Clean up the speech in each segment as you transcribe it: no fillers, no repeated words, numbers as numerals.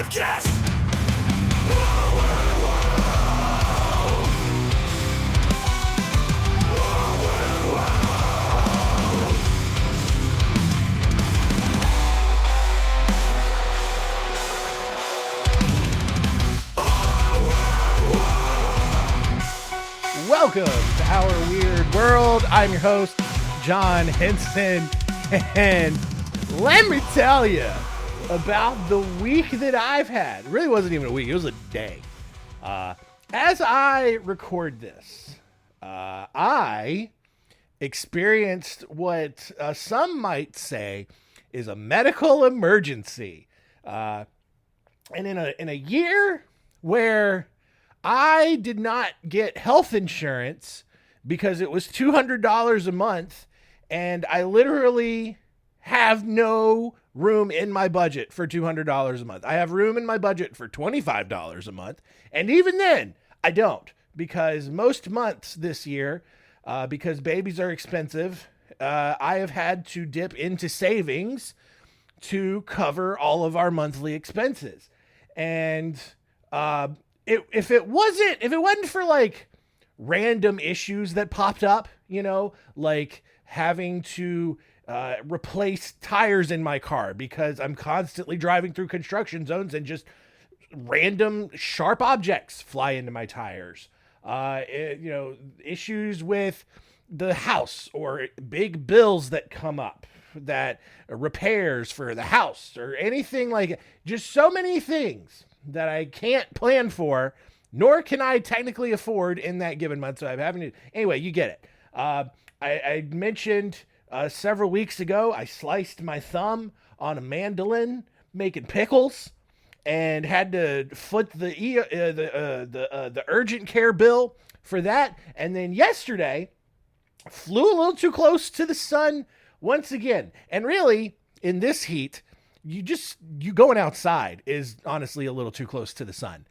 Podcast. Welcome to Our Weird World. I'm your host, John Henson, and let me tell you about the week that I've had. It really wasn't even a week, it was a day. As I record this, I experienced what some might say is a medical emergency. And in a year where I did not get health insurance because it was $200 a month, and I literally have no room in my budget for $200 a month. I have room in my budget for $25 a month, and even then, I don't, because most months this year, because babies are expensive, I have had to dip into savings to cover all of our monthly expenses. And if it wasn't for like random issues that popped up, you know, like having to replace tires in my car because I'm constantly driving through construction zones and just random sharp objects fly into my tires, issues with the house or big bills that come up, that repairs for the house or anything like it. Just so many things that I can't plan for, nor can I technically afford in that given month. So I'm having to, anyway, you get it. I mentioned several weeks ago, I sliced my thumb on a mandolin making pickles and had to foot the urgent care bill for that. And then yesterday flew a little too close to the sun once again. And really, in this heat, you going outside is honestly a little too close to the sun.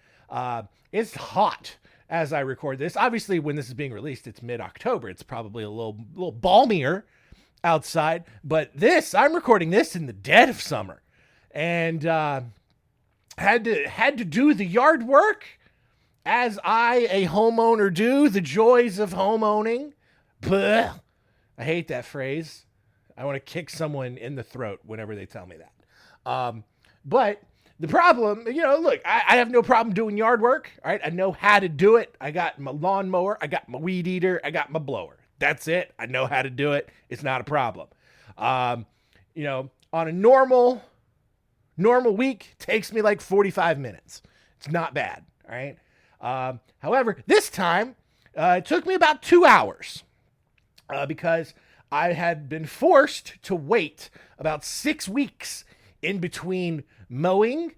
It's hot as I record this. Obviously, when this is being released, it's mid-October. It's probably a little balmier outside. But I'm recording this in the dead of summer, and had to do the yard work as a homeowner do. The joys of homeowning. Blech. I hate that phrase. I want to kick someone in the throat whenever they tell me that. But the problem, look, I have no problem doing yard work. All right. I know how to do it. I got my lawnmower. I got my weed eater. I got my blower. That's it. I know how to do it. It's not a problem. On a normal week, takes me like 45 minutes. It's not bad. All right. However, this time, it took me about 2 hours, because I had been forced to wait about 6 weeks in between mowing,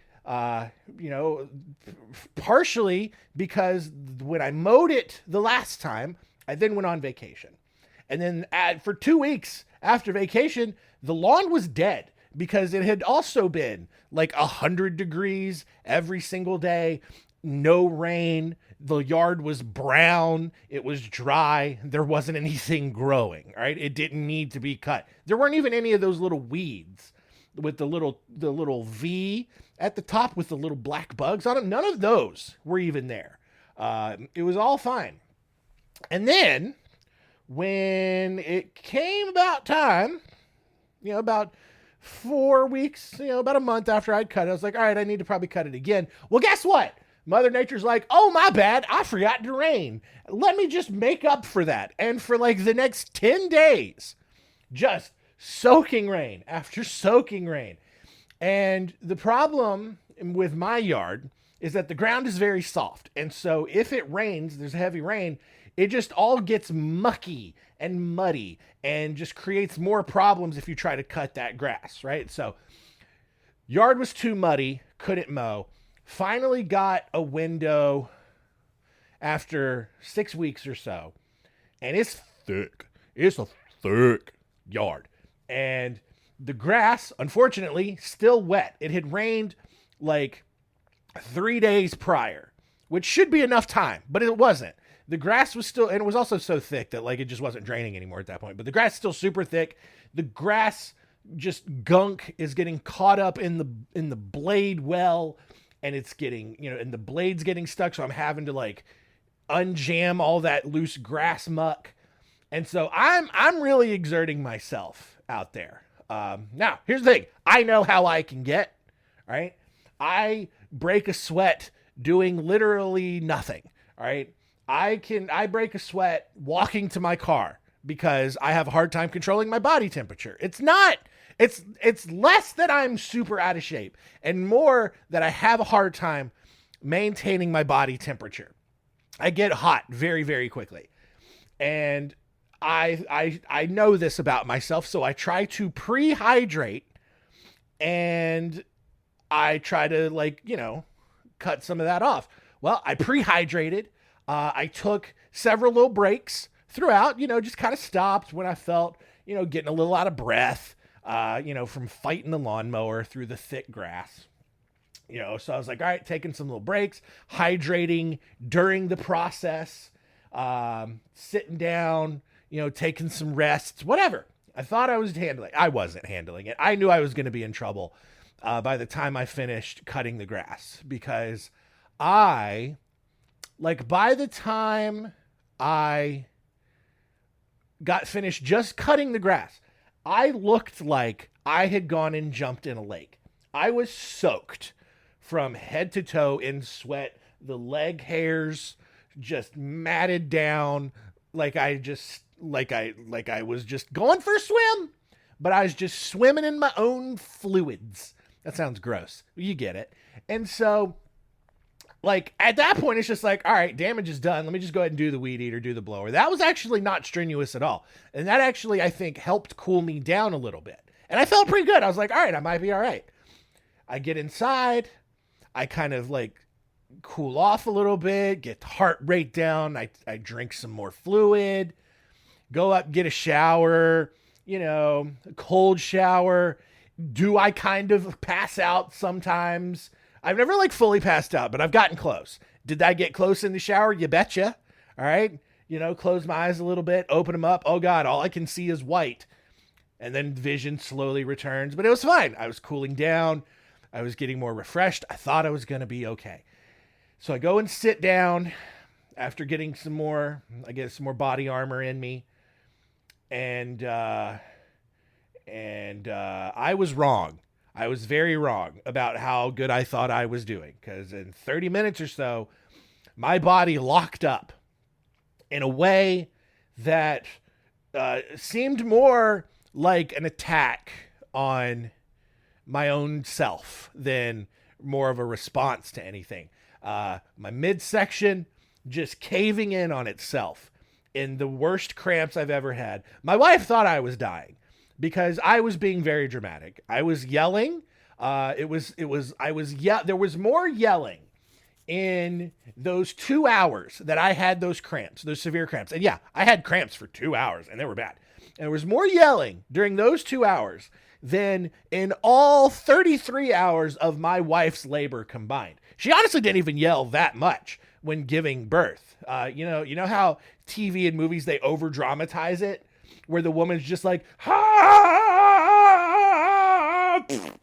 partially because when I mowed it the last time, I then went on vacation. And then for 2 weeks after vacation, the lawn was dead because it had also been like 100 degrees every single day, no rain. The yard was brown. It was dry. There wasn't anything growing, right? It didn't need to be cut. There weren't even any of those little weeds with the little V at the top with the little black bugs on them. None of those were even there. It was all fine. And then when it came about time, about 4 weeks, about a month after I'd cut it, I was like, all right, I need to probably cut it again. Well, guess what? Mother Nature's like, oh, my bad. I forgot to rain. Let me just make up for that. And for like the next 10 days, just soaking rain after soaking rain. And the problem with my yard is that the ground is very soft. And so if it rains, there's heavy rain, it just all gets mucky and muddy and just creates more problems if you try to cut that grass, right? So yard was too muddy, couldn't mow. Finally got a window after 6 weeks or so. And it's thick. It's a thick yard. And the grass, unfortunately, still wet. It had rained like 3 days prior, which should be enough time, but it wasn't. The grass was still, and it was also so thick that like it just wasn't draining anymore at that point. But the grass is still super thick. The grass just gunk is getting caught up in the blade well. and it's getting, and the blade's getting stuck. So I'm having to like unjam all that loose grass muck. And so I'm really exerting myself out there. Now here's the thing. I know how I can get, right? I break a sweat doing literally nothing. All right. I break a sweat walking to my car because I have a hard time controlling my body temperature. It's less that I'm super out of shape and more that I have a hard time maintaining my body temperature. I get hot very, very quickly. And I know this about myself, so I try to pre-hydrate and I try to cut some of that off. Well, I pre-hydrated. I took several little breaks throughout, just kind of stopped when I felt, getting a little out of breath, from fighting the lawnmower through the thick grass. So I was like, all right, taking some little breaks, hydrating during the process, sitting down, taking some rests, whatever. I thought I was handling. I wasn't handling it. I knew I was going to be in trouble by the time I finished cutting the grass because by the time I got finished just cutting the grass, I looked like I had gone and jumped in a lake. I was soaked from head to toe in sweat, the leg hairs just matted down like I was just going for a swim, but I was just swimming in my own fluids. That sounds gross. You get it. And so at that point, it's just like, all right, damage is done. Let me just go ahead and do the weed eater, do the blower. That was actually not strenuous at all. And that actually, I think, helped cool me down a little bit. And I felt pretty good. I was like, all right, I might be all right. I get inside. I kind of cool off a little bit, get the heart rate down. I drink some more fluid, go up, get a shower, a cold shower. Do I kind of pass out sometimes? I've never fully passed out, but I've gotten close. Did I get close in the shower? You betcha. All right. Close my eyes a little bit, open them up. Oh God, all I can see is white. And then vision slowly returns, but it was fine. I was cooling down. I was getting more refreshed. I thought I was going to be okay. So I go and sit down after getting some more body armor in me. And I was wrong. I was very wrong about how good I thought I was doing. Because in 30 minutes or so, my body locked up in a way that seemed more like an attack on my own self than more of a response to anything. My midsection just caving in on itself in the worst cramps I've ever had. My wife thought I was dying because I was being very dramatic. I was yelling. There was more yelling in those 2 hours that I had those cramps, those severe cramps. And yeah, I had cramps for 2 hours and they were bad. And there was more yelling during those 2 hours than in all 33 hours of my wife's labor combined. She honestly didn't even yell that much when giving birth. You know how TV and movies, they over dramatize it where the woman's just like, ah,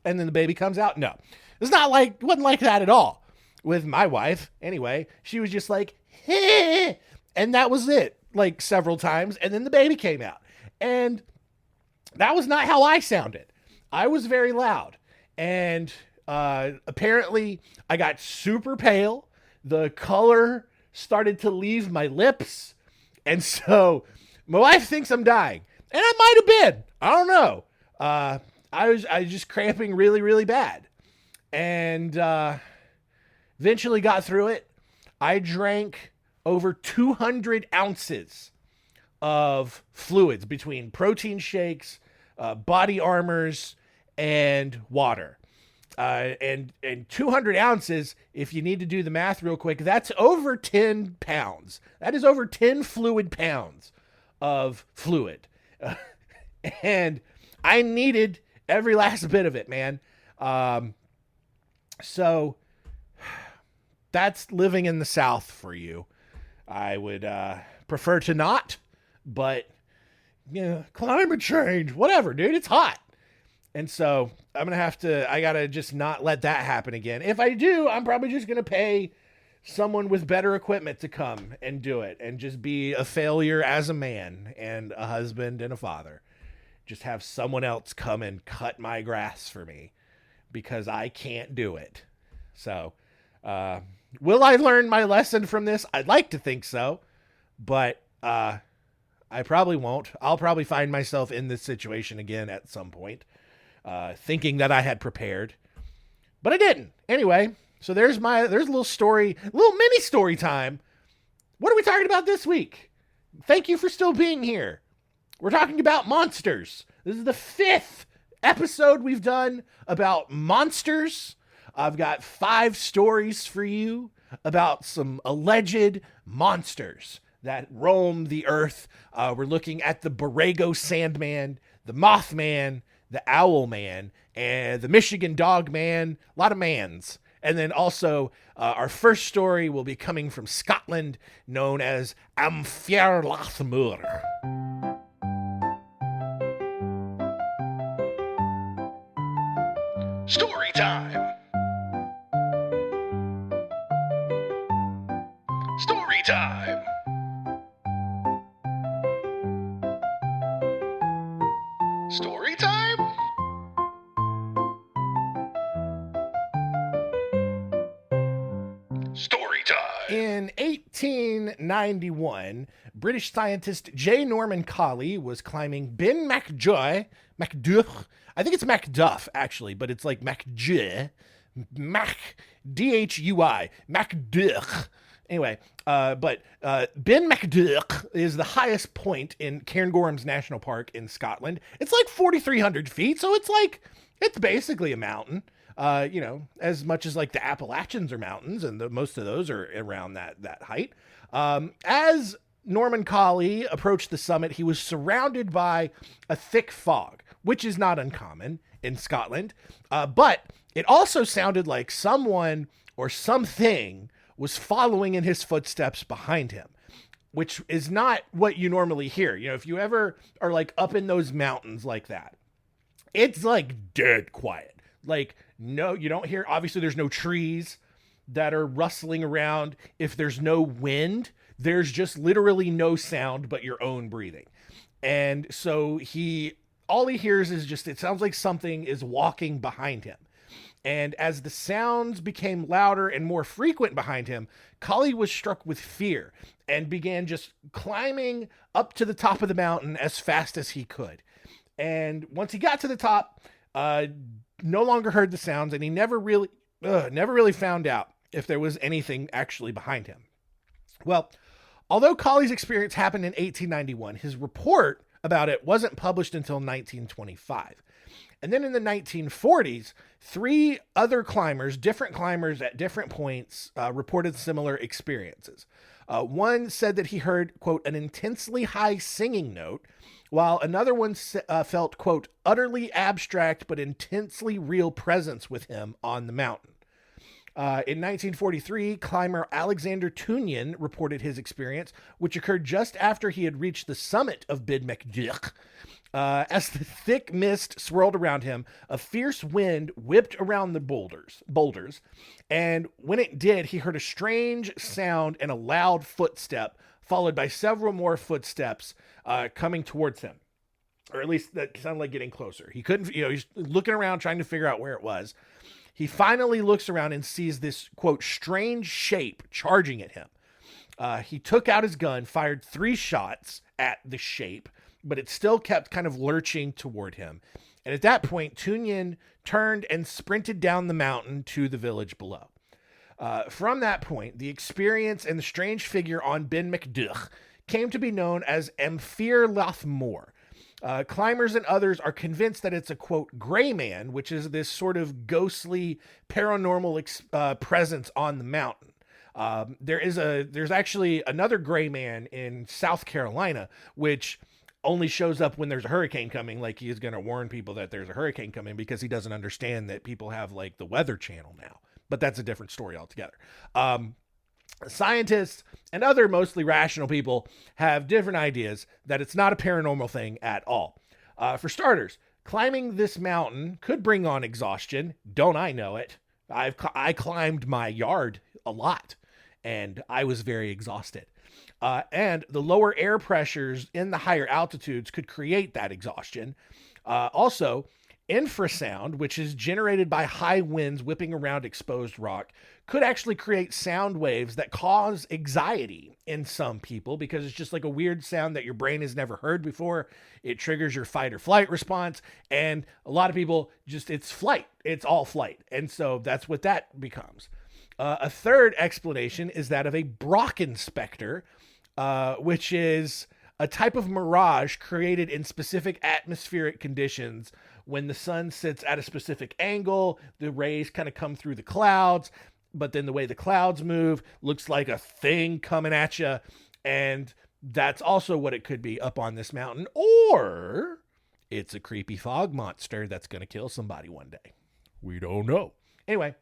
and then the baby comes out. No, it's not wasn't like that at all with my wife. Anyway, she was just like, hey, and that was it several times. And then the baby came out and that was not how I sounded. I was very loud. And apparently I got super pale. The color started to leave my lips. And so my wife thinks I'm dying. And I might have been. I don't know. I was just cramping really, really bad. And eventually got through it. I drank over 200 ounces of fluids between protein shakes, body armors, and water. And 200 ounces, if you need to do the math real quick, that's over 10 pounds. That is over 10 fluid pounds of fluid. And I needed every last bit of it, man. So that's living in the South for you. I would prefer to not, but climate change, whatever, dude. It's hot. And so I gotta just not let that happen again. If I do, I'm probably just gonna pay someone with better equipment to come and do it and just be a failure as a man and a husband and a father. Just have someone else come and cut my grass for me because I can't do it. So, will I learn my lesson from this? I'd like to think so, but I probably won't. I'll probably find myself in this situation again at some point, thinking that I had prepared, but I didn't. Anyway, so there's a little story, little mini story time. What are we talking about this week? Thank you for still being here. We're talking about monsters. This is the 5th episode we've done about monsters. I've got 5 stories for you about some alleged monsters that roam the earth. We're looking at the Borrego Sandman, the Mothman, the Owlman, and the Michigan Dogman. A lot of mans. And then also, our first story will be coming from Scotland, known as Am Fear Liath Mor. Story time. Story time. Story time? Story time. In 1891, British scientist J. Norman Collie was climbing Ben Macduff. I think it's Macduff, actually, but it's like Macduff. D-H-U-I. Macduff. Anyway, but Ben Macduff is the highest point in Cairngorms National Park in Scotland. It's like 4,300 feet, so it's basically a mountain. As much as like the Appalachians are mountains, and most of those are around that height. As Norman Collie approached the summit, he was surrounded by a thick fog, which is not uncommon in Scotland. But it also sounded like someone or something was following in his footsteps behind him, which is not what you normally hear. If you ever are like up in those mountains like that, it's like dead quiet. Like, no, you don't hear, obviously there's no trees that are rustling around. If there's no wind, there's just literally no sound but your own breathing. And so all he hears is just, it sounds like something is walking behind him. And as the sounds became louder and more frequent behind him, Collie was struck with fear and began just climbing up to the top of the mountain as fast as he could. And once he got to the top, no longer heard the sounds, and he never really found out if there was anything actually behind him. Well, although Collie's experience happened in 1891, his report about it wasn't published until 1925. And then in the 1940s, 3 other different climbers at different points, reported similar experiences. One said that he heard, quote, an intensely high singing note, while another one felt, quote, utterly abstract but intensely real presence with him on the mountain. In 1943, climber Alexander Tunyan reported his experience, which occurred just after he had reached the summit of Ben Macduff. As the thick mist swirled around him, a fierce wind whipped around the boulders, and when it did, he heard a strange sound and a loud footstep, followed by several more footsteps coming towards him. Or at least that sounded like getting closer. He couldn't, he's looking around trying to figure out where it was. He finally looks around and sees this, quote, strange shape charging at him. He took out his gun, fired 3 shots at the shape, but it still kept kind of lurching toward him. And at that point, Tunyan turned and sprinted down the mountain to the village below. From that point, the experience and the strange figure on Ben Macduff came to be known as Am Fear Liath Mor. Climbers and others are convinced that it's a, quote, gray man, which is this sort of ghostly paranormal presence on the mountain. There's actually another gray man in South Carolina, which only shows up when there's a hurricane coming. Like, he is going to warn people that there's a hurricane coming because he doesn't understand that people have like the Weather Channel now, but that's a different story altogether. Scientists and other mostly rational people have different ideas that it's not a paranormal thing at all. For starters, Climbing this mountain could bring on exhaustion. Don't I know it? I climbed my yard a lot, and I was very exhausted. And the lower air pressures in the higher altitudes could create that exhaustion. Also, infrasound, which is generated by high winds whipping around exposed rock, could actually create sound waves that cause anxiety in some people because it's just like a weird sound that your brain has never heard before. It triggers your fight or flight response. And a lot of people it's flight. It's all flight. And so that's what that becomes. A third explanation is that of a Brocken specter, which is a type of mirage created in specific atmospheric conditions. When the sun sits at a specific angle, the rays kind of come through the clouds, but then the way the clouds move looks like a thing coming at you. And that's also what it could be up on this mountain. Or it's a creepy fog monster that's going to kill somebody one day. We don't know. Anyway,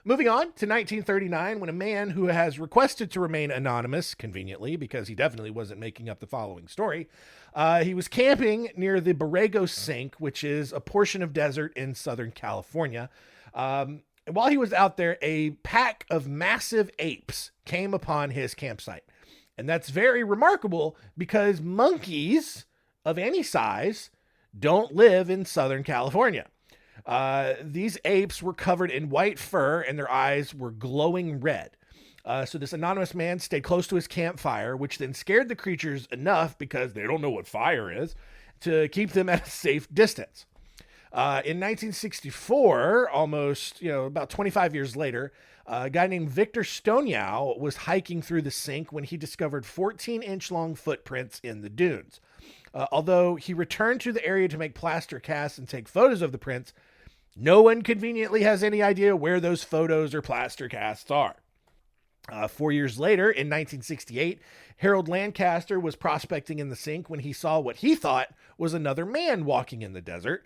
moving on to 1939, when a man who has requested to remain anonymous, conveniently, because he definitely wasn't making up the following story, he was camping near the Borrego Sink, which is a portion of desert in Southern California. And while he was out there, a pack of massive apes came upon his campsite. And that's very remarkable because monkeys of any size don't live in Southern California. These apes were covered in white fur and their eyes were glowing red. So this anonymous man stayed close to his campfire, which then scared the creatures enough, because they don't know what fire is, to keep them at a safe distance. In 1964, almost, about 25 years later, a guy named Victor Stoneow was hiking through the sink when he discovered 14-inch long footprints in the dunes. Although he returned to the area to make plaster casts and take photos of the prints, no one conveniently has any idea where those photos or plaster casts are. 4 years later, in 1968, Harold Lancaster was prospecting in the sink when he saw what he thought was another man walking in the desert.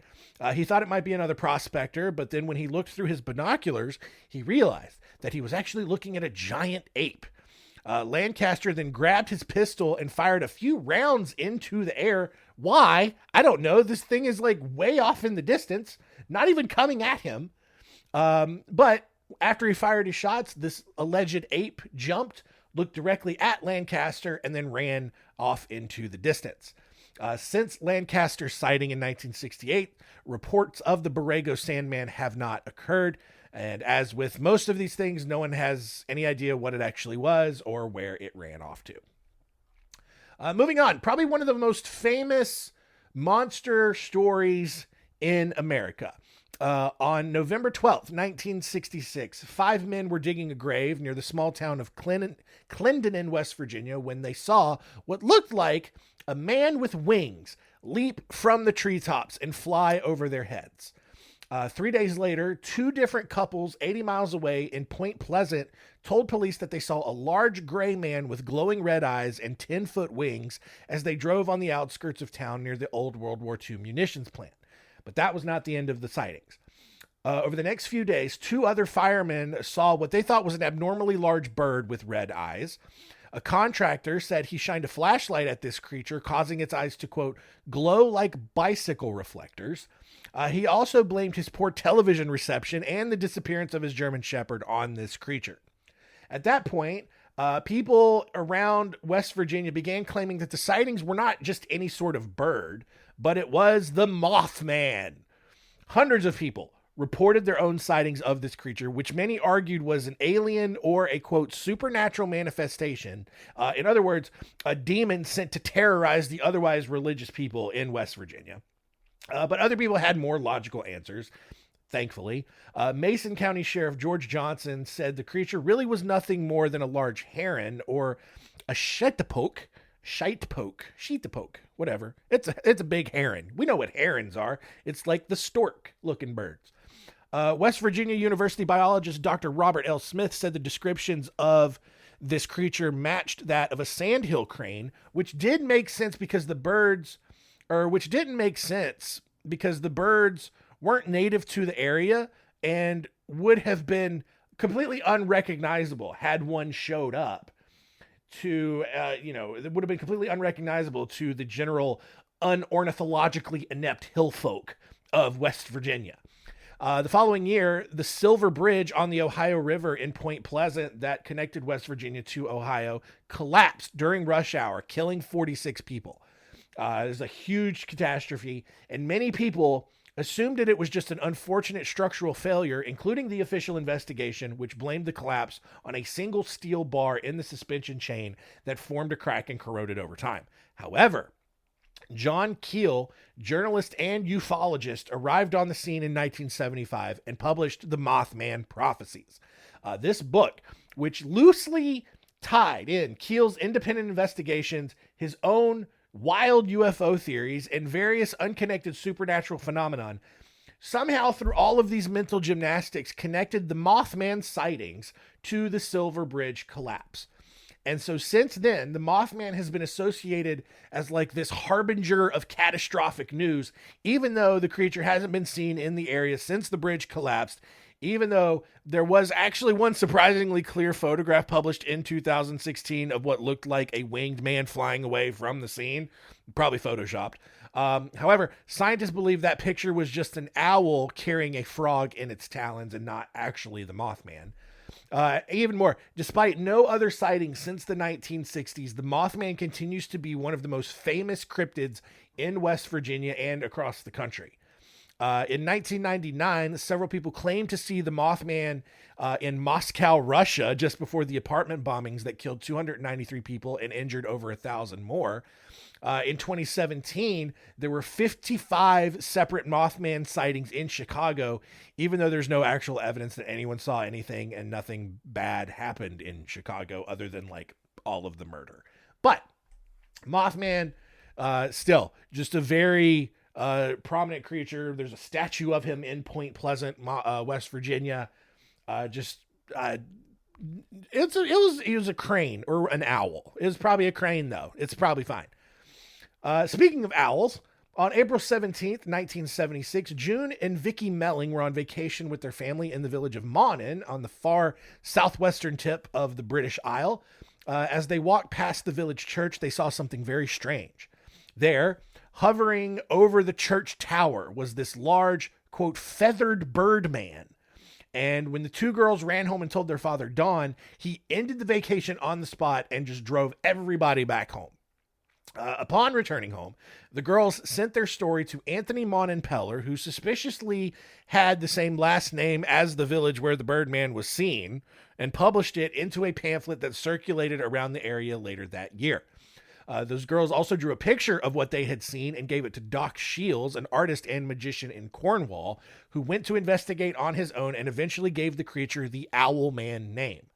He thought it might be another prospector, but then when he looked through his binoculars, he realized that he was actually looking at a giant ape. Lancaster then grabbed his pistol and fired a few rounds into the air. Why? I don't know. This thing is like way off in the distance, not even coming at him. But after he fired his shots, this alleged ape jumped, looked directly at Lancaster, and then ran off into the distance. Since Lancaster's sighting in 1968, reports of the Borrego Sandman have not occurred. And as with most of these things, no one has any idea what it actually was or where it ran off to. Moving on, probably one of the most famous monster stories in America. On November 12th, 1966, 5 men were digging a grave near the small town of Clendenin, West Virginia, when they saw what looked like a man with wings leap from the treetops and fly over their heads. 3 days later, 2 different couples 80 miles away in Point Pleasant told police that they saw a large gray man with glowing red eyes and 10-foot wings as they drove on the outskirts of town near the old World War II munitions plant. But that was not the end of the sightings. Over the next few days, 2 other firemen saw what they thought was an abnormally large bird with red eyes. A contractor said he shined a flashlight at this creature, causing its eyes to, quote, glow like bicycle reflectors. He also blamed his poor television reception and the disappearance of his German Shepherd on this creature. At that point, people around West Virginia began claiming that the sightings were not just any sort of bird, but it was the Mothman. Hundreds of people reported their own sightings of this creature, which many argued was an alien or a, quote, supernatural manifestation. In other words, a demon sent to terrorize the otherwise religious people in West Virginia. But other people had more logical answers, thankfully. Mason County Sheriff George Johnson said the creature really was nothing more than a large heron or a shetepoke, whatever. It's a big heron. We know what herons are. It's like the stork-looking birds. West Virginia University biologist Dr. Robert L. Smith said the descriptions of this creature matched that of a sandhill crane, which didn't make sense because the birds weren't native to the area and would have been completely unrecognizable had one showed up. to, it would have been completely unrecognizable to the general unornithologically inept hill folk of West Virginia. The following year, the Silver Bridge on the Ohio River in Point Pleasant that connected West Virginia to Ohio collapsed during rush hour, killing 46 people. It was a huge catastrophe, and many people assumed that it was just an unfortunate structural failure, including the official investigation, which blamed the collapse on a single steel bar in the suspension chain that formed a crack and corroded over time. However, John Keel, journalist and ufologist, arrived on the scene in 1975 and published The Mothman Prophecies. This book, which loosely tied in Keel's independent investigations, his own wild UFO theories, and various unconnected supernatural phenomenon, somehow through all of these mental gymnastics connected the Mothman sightings to the Silver Bridge collapse. And so since then, the Mothman has been associated as like this harbinger of catastrophic news, even though the creature hasn't been seen in the area since the bridge collapsed, even though there was actually one surprisingly clear photograph published in 2016 of what looked like a winged man flying away from the scene, probably photoshopped. However, scientists believe that picture was just an owl carrying a frog in its talons and not actually the Mothman. Even more, despite no other sightings since the 1960s, the Mothman continues to be one of the most famous cryptids in West Virginia and across the country. In 1999, several people claimed to see the Mothman in Moscow, Russia, just before the apartment bombings that killed 293 people and injured over 1,000 more. In 2017, there were 55 separate Mothman sightings in Chicago, even though there's no actual evidence that anyone saw anything and nothing bad happened in Chicago other than like all of the murder. But Mothman, still just a very prominent creature. There's a statue of him in Point Pleasant, West Virginia. It was a crane or an owl. It was probably a crane though. It's probably fine. Speaking of owls, on April 17th, 1976, June and Vicky Melling were on vacation with their family in the village of Monin on the far southwestern tip of the British Isle. As they walked past the village church, they saw something very strange. There, hovering over the church tower, was this large, quote, feathered bird man. And when the two girls ran home and told their father, Don, he ended the vacation on the spot and just drove everybody back home. Upon returning home, the girls sent their story to Anthony Monin Peller, who suspiciously had the same last name as the village where the Birdman was seen, and published it into a pamphlet that circulated around the area later that year. Those girls also drew a picture of what they had seen and gave it to Doc Shields, an artist and magician in Cornwall, who went to investigate on his own and eventually gave the creature the Owlman name.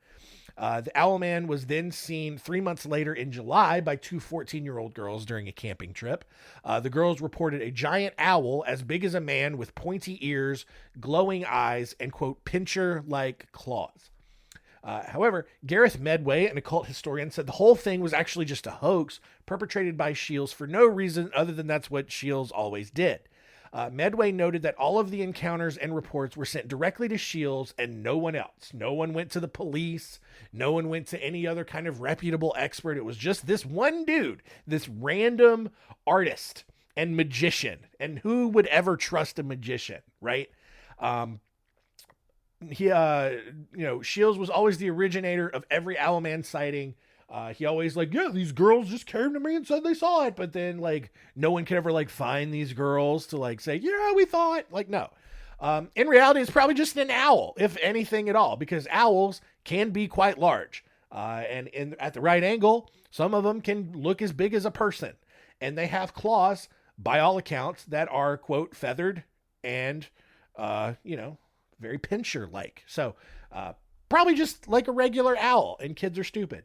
The Owlman was then seen 3 months later in July by two 14-year-old girls during a camping trip. The girls reported a giant owl as big as a man with pointy ears, glowing eyes, and, quote, pincher-like claws. However, Gareth Medway, an occult historian, said the whole thing was actually just a hoax perpetrated by Shields for no reason other than that's what Shields always did. Medway noted that all of the encounters and reports were sent directly to Shields and no one else. No one went to the police. No one went to any other kind of reputable expert. It was just this one dude, this random artist and magician. And who would ever trust a magician, right? Shields was always the originator of every Owlman sighting. He always these girls just came to me and said they saw it, but then no one could ever find these girls to say, yeah, we thought, no. In reality, it's probably just an owl, if anything at all, because owls can be quite large. And at the right angle, some of them can look as big as a person, and they have claws by all accounts that are, quote, feathered and, very pincher-like. So, probably just like a regular owl, and kids are stupid.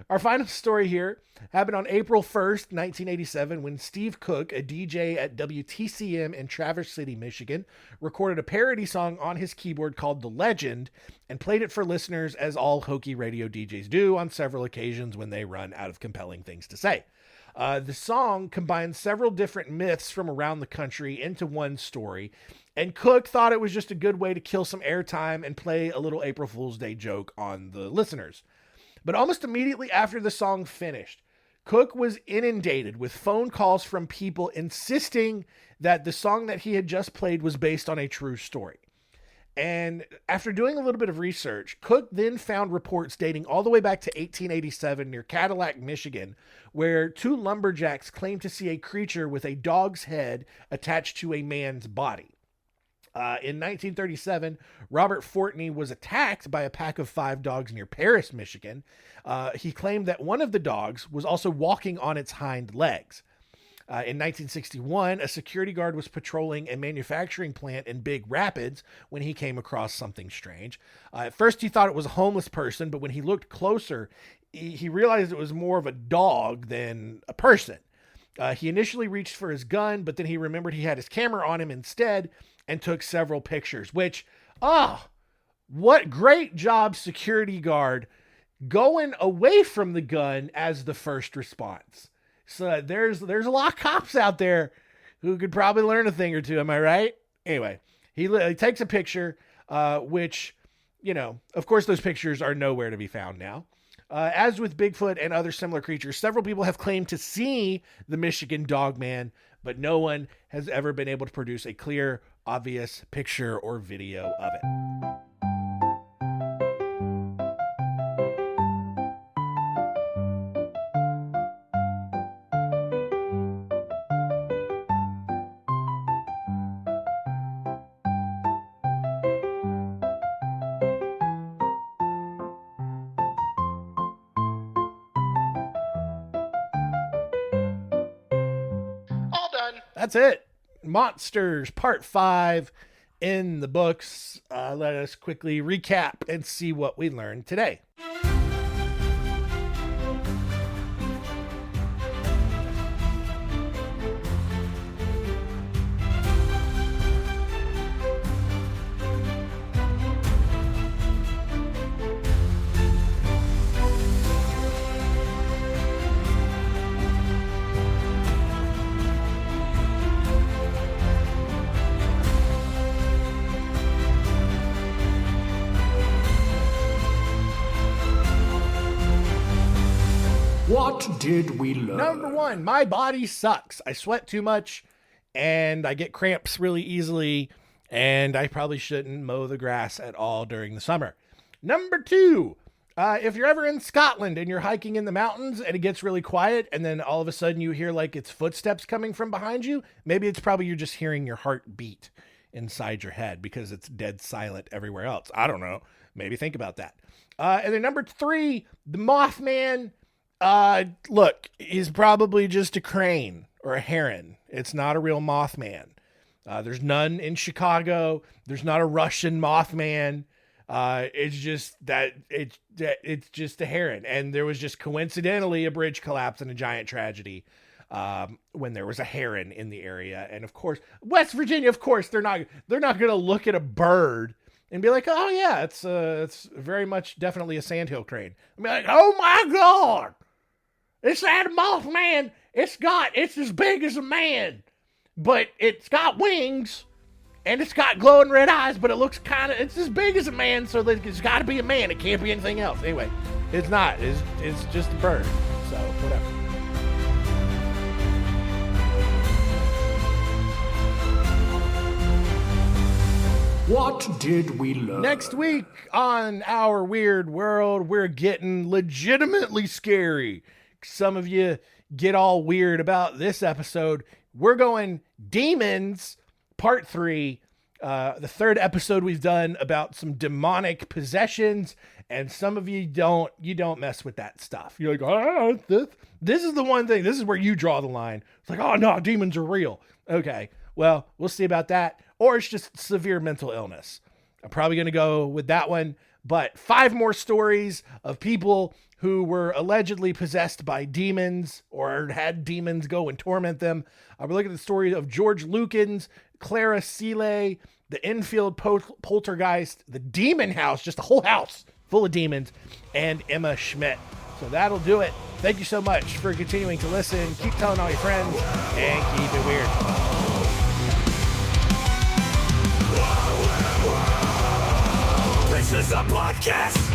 Our final story here happened on April 1st, 1987, when Steve Cook, a DJ at WTCM in Traverse City, Michigan, recorded a parody song on his keyboard called The Legend and played it for listeners, as all hokey radio DJs do on several occasions when they run out of compelling things to say. The song combines several different myths from around the country into one story, and Cook thought it was just a good way to kill some airtime and play a little April Fool's Day joke on the listeners. But almost immediately after the song finished, Cook was inundated with phone calls from people insisting that the song that he had just played was based on a true story. And after doing a little bit of research, Cook then found reports dating all the way back to 1887 near Cadillac, Michigan, where two lumberjacks claimed to see a creature with a dog's head attached to a man's body. In 1937, Robert Fortney was attacked by a pack of 5 dogs near Paris, Michigan. He claimed that one of the dogs was also walking on its hind legs. In 1961, a security guard was patrolling a manufacturing plant in Big Rapids when he came across something strange. At first, he thought it was a homeless person, but when he looked closer, he realized it was more of a dog than a person. He initially reached for his gun, but then he remembered he had his camera on him instead and took several pictures, which, what great job, security guard, going away from the gun as the first response. So there's a lot of cops out there who could probably learn a thing or two. Am I right? Anyway, he takes a picture, which, of course, those pictures are nowhere to be found now. As with Bigfoot and other similar creatures, several people have claimed to see the Michigan Dogman, but no one has ever been able to produce a clear, obvious picture or video of it. That's it. Monsters Part 5 in the books. Let us quickly recap and see what we learned today. What did we learn? Number 1, my body sucks. I sweat too much and I get cramps really easily, and I probably shouldn't mow the grass at all during the summer. Number 2, if you're ever in Scotland and you're hiking in the mountains and it gets really quiet and then all of a sudden you hear like it's footsteps coming from behind you, maybe it's probably you're just hearing your heart beat inside your head because it's dead silent everywhere else. I don't know. Maybe think about that. And then number 3, the Mothman. Look, he's probably just a crane or a heron. It's not a real Mothman. There's none in Chicago. There's not a Russian Mothman. It's just that it's just a heron. And there was just coincidentally a bridge collapse and a giant tragedy when there was a heron in the area. And of course, West Virginia, of course, they're not going to look at a bird and be like, oh yeah, it's very much definitely a sandhill crane. I mean, like, oh my God. It's that Mothman. It's as big as a man, but it's got wings and it's got glowing red eyes, but it looks it's as big as a man. So it's got to be a man. It can't be anything else. Anyway, it's not, it's just a bird. So whatever. What did we learn? Next week on Our Weird World, we're getting legitimately scary. Some of you get all weird about this episode. We're going Demons, Part 3, the third episode we've done about some demonic possessions, and some of you don't mess with that stuff. You're like, this is the one thing. This is where you draw the line. It's like, oh no, demons are real. Okay, well, we'll see about that. Or it's just severe mental illness. I'm probably going to go with that one. But 5 more stories of people who were allegedly possessed by demons or had demons go and torment them. We're looking at the story of George Lukens, Clara Seeley, the Enfield poltergeist, the demon house, just a whole house full of demons, and Emma Schmidt. So that'll do it. Thank you so much for continuing to listen. Keep telling all your friends and keep it weird. This is a podcast